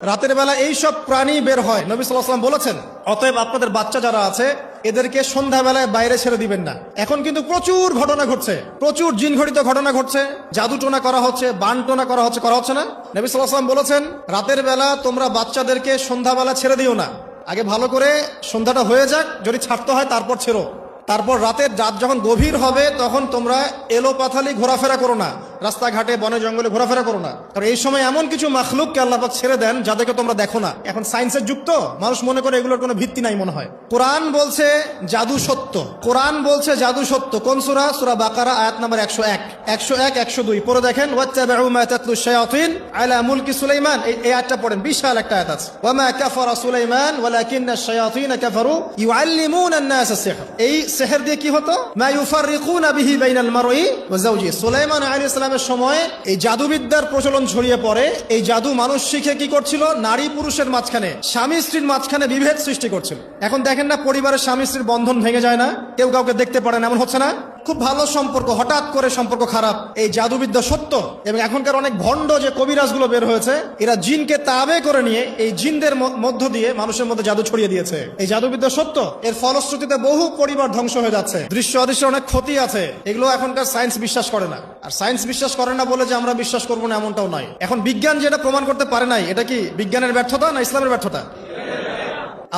রাতের বেলা এই সব প্রাণী বের হয়। নবী সাল্লাল্লাহু আলাইহি ওয়াসাল্লাম বলেছেন, অতএব আপনাদের বাচ্চা যারা আছে এদেরকে সন্ধ্যাবেলায় বাইরে ছেড়ে দিবেন না। এখন কিন্তু প্রচুর ঘটনা ঘটছে, প্রচুর জিনঘটিত ঘটনা ঘটছে, জাদু টোনা করা হচ্ছে, বান টোনা করা হচ্ছে না। নবী সাল্লাল্লাহু আলাইহি ওয়াসাল্লাম বলেছেন, রাতের বেলা তোমরা বাচ্চাদেরকে সন্ধ্যাবেলা ছেড়ে দিও না, আগে ভালো করে সন্ধ্যাটা হয়ে যাক, যদি ছাড়তে হয় তারপর ছেড়ো। তারপর রাতের রাত যখন গভীর হবে তখন তোমরা এলোপাথালি ঘোরাফেরা করো না, রাস্তাঘাটে বনে জঙ্গলে ঘোরাফেরা করো না। কারণ এই সময় এমন কিছু মাখলুককে আল্লাহ পাক ছেড়ে দেন যাদেরকে তোমরা দেখো না। এখন সায়েন্সের যুগ তো, মানুষ মনে করে এগুলোর কোনো ভিত্তি নাই মনে হয়। কোরআন বলছে জাদু সত্য, কোরআন বলছে জাদু সত্য। কোন সূরা? সূরা বাকারা আয়াত নাম্বার 101, 102 পড়ে দেখেন। ওয়াত্তাবিউ মা তাতলু শায়াতিন আলা মুলকি সুলাইমান, এই আয়াতটা পড়েন, বিশাল একটা আয়াত আছে। ওয়া মা কাফারা সুলাইমান ওয়ালাকিন্না শায়াতিন কাফারু ইউআল্লিমুনা আন-নাস আস-সিহর। এই সিহর দিয়ে কি হতো? মা ইউফাররিকুনা বিহি বাইনাল মারই ওয়া যাওজি। সুলাইমান আলাইহিস সালামের সময় এই জাদুবিদ্যার প্রচলন ছড়িয়ে পড়ে। এই জাদু মানুষ শিখে কি করছিল? নারী পুরুষের মাঝখানে, স্বামী স্ত্রীর মাঝখানে বিভেদ সৃষ্টি করছিল। এখন দেখেন না, পরিবারের স্বামী স্ত্রীর বন্ধন ভেঙে যায় না, কেউ কাউকে দেখতে পারে না, এমন হচ্ছে না? খুব ভালো সম্পর্ক হঠাৎ করে সম্পর্ক খারাপ। এই জাদুবিদ্যা সত্য। এবং এখনকার অনেক ভণ্ড যে কবিরাজগুলো বের হয়েছে, এরা জিনকে তাবে করে নিয়ে এই জিনদের মধ্য দিয়ে মানুষের মধ্যে জাদু ছড়িয়ে দিয়েছে। এই জাদুবিদ্যা সত্য। এর ফলশ্রুতিতে বহু পরিবার ধ্বংস হয়ে যাচ্ছে, দৃশ্য অদৃশ্য অনেক ক্ষতি আছে। এগুলো এখনকার সায়েন্স বিশ্বাস করে না। আর সায়েন্স বিশ্বাস করে না বলে যে আমরা বিশ্বাস করবো না এমনটাও নয়। এখন বিজ্ঞান যেটা প্রমাণ করতে পারে নাই, এটা কি বিজ্ঞানের ব্যর্থতা না ইসলামের ব্যর্থতা?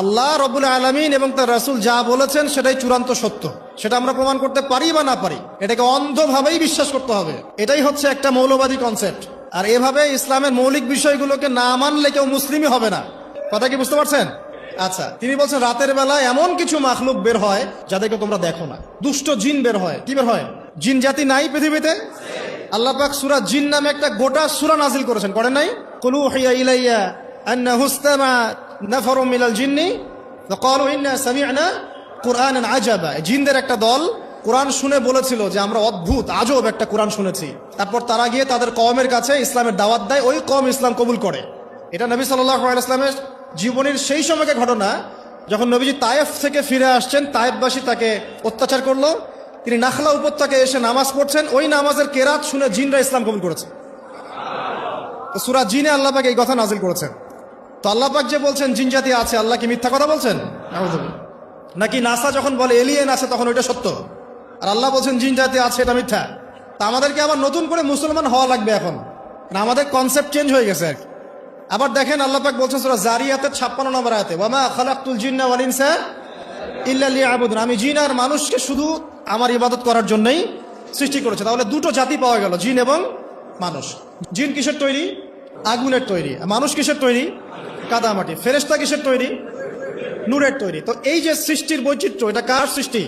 আল্লাহ রব্বুল আলামিন এবং তার রাসূল যা বলেছেন সেটাই চূড়ান্ত সত্য। সেটা আমরা প্রমাণ করতে পারি বা না পারি, এটাকে অন্ধভাবেই বিশ্বাস করতে হবে। এটাই হচ্ছে একটা মৌলবাদী কনসেপ্ট। আর এভাবে ইসলামের মৌলিক বিষয়গুলোকে না মানলে কেউ মুসলিমই হবে না। কথা কি বুঝতে পারছেন? আচ্ছা, তিনি বলছেন রাতের বেলা এমন কিছু মাখলুক বের হয় যাদেরকে তোমরা দেখো না। দুষ্ট জিন বের হয়। কি বের হয়? জিন জাতি নাই পৃথিবীতে? আল্লাহ পাক সূরা জিন নামে একটা গোটা সূরা নাজিল করেছেন, করেন নাই? কুল উহিয়া ইলাইয়া আন্নাহু ইসতামা নাফারুম মিনাল জিন্নি ফাকালু ইন্না সামি'না কুরআনান আজাবা। জিনদের একটা দল কোরআন শুনে বলেছিল যে আমরা অদ্ভুত আজব একটা কোরআন শুনেছি। তারপর তারা গিয়ে তাদের কওমের কাছে ইসলামের দাওয়াত দেয়, ওই কওম ইসলাম কবুল করে। এটা নবী সাল্লাল্লাহু আলাইহি ওয়াসাল্লামের জীবনের সেই সময়কার ঘটনা, যখন নবীজি তায়েফ থেকে ফিরে আসছেন। তায়েফবাসী তাকে অত্যাচার করলো, তিনি নাখলা উপত্যকায় এসে নামাজ পড়ছেন, ওই নামাজের কেরাত শুনে জিনরা ইসলাম কবুল করেছে। তো সূরা জিনে আল্লাহ পাক এই কথা নাজিল করেছেন। তো আল্লাহ পাক যে বলছেন জিন জাতি আছে, আল্লাহ কি মিথ্যা কথা বলছেন? নাকি নাসা যখন বলে এলিয়েন আছে তখন ওইটা সত্য, আর আল্লাহ বলছেন জিন জাতি আছে এটা মিথ্যা? তা আমাদেরকে আবার নতুন করে মুসলমান হওয়া লাগবে এখন, আমাদের কনসেপ্ট চেঞ্জ হয়ে গেছে। আবার দেখেন আল্লাহ পাক বলছেন সূরা জারিয়াতের 56 নম্বর আয়াতে, ওয়া মা খালাকতুল জিন্না ওয়াল ইনসা ইল্লা লিয়াবুদুন। আমি জিন আর মানুষকে শুধু আমার ইবাদত করার জন্যই সৃষ্টি করেছে। তাহলে দুটো জাতি পাওয়া গেল, জিন এবং মানুষ। জিন কিসের তৈরি? আগুনের তৈরি। মানুষ কিসের তৈরি? কাদামাটি। ফেরেশতা কিসের তৈরি? নূরের তৈরি। তো এই যে সৃষ্টির বৈচিত্র্য, এটা কার সৃষ্টি?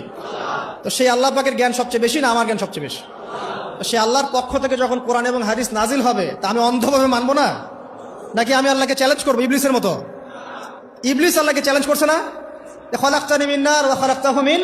তো সেই আল্লাহ পাকের জ্ঞান সবচেয়ে বেশি না আমার জ্ঞান সবচেয়ে বেশি? সে আল্লাহর পক্ষ থেকে যখন কোরআন এবং হাদিস নাজিল হবে, তা আমি অন্ধভাবে মানবো না? নাকি আমি আল্লাহকে চ্যালেঞ্জ করবো ইবলিসের মতো? ইবলিস আল্লাহকে চ্যালেঞ্জ করছে না, খালাকতানি মিন নার ওয়া খালাকতাহু মিন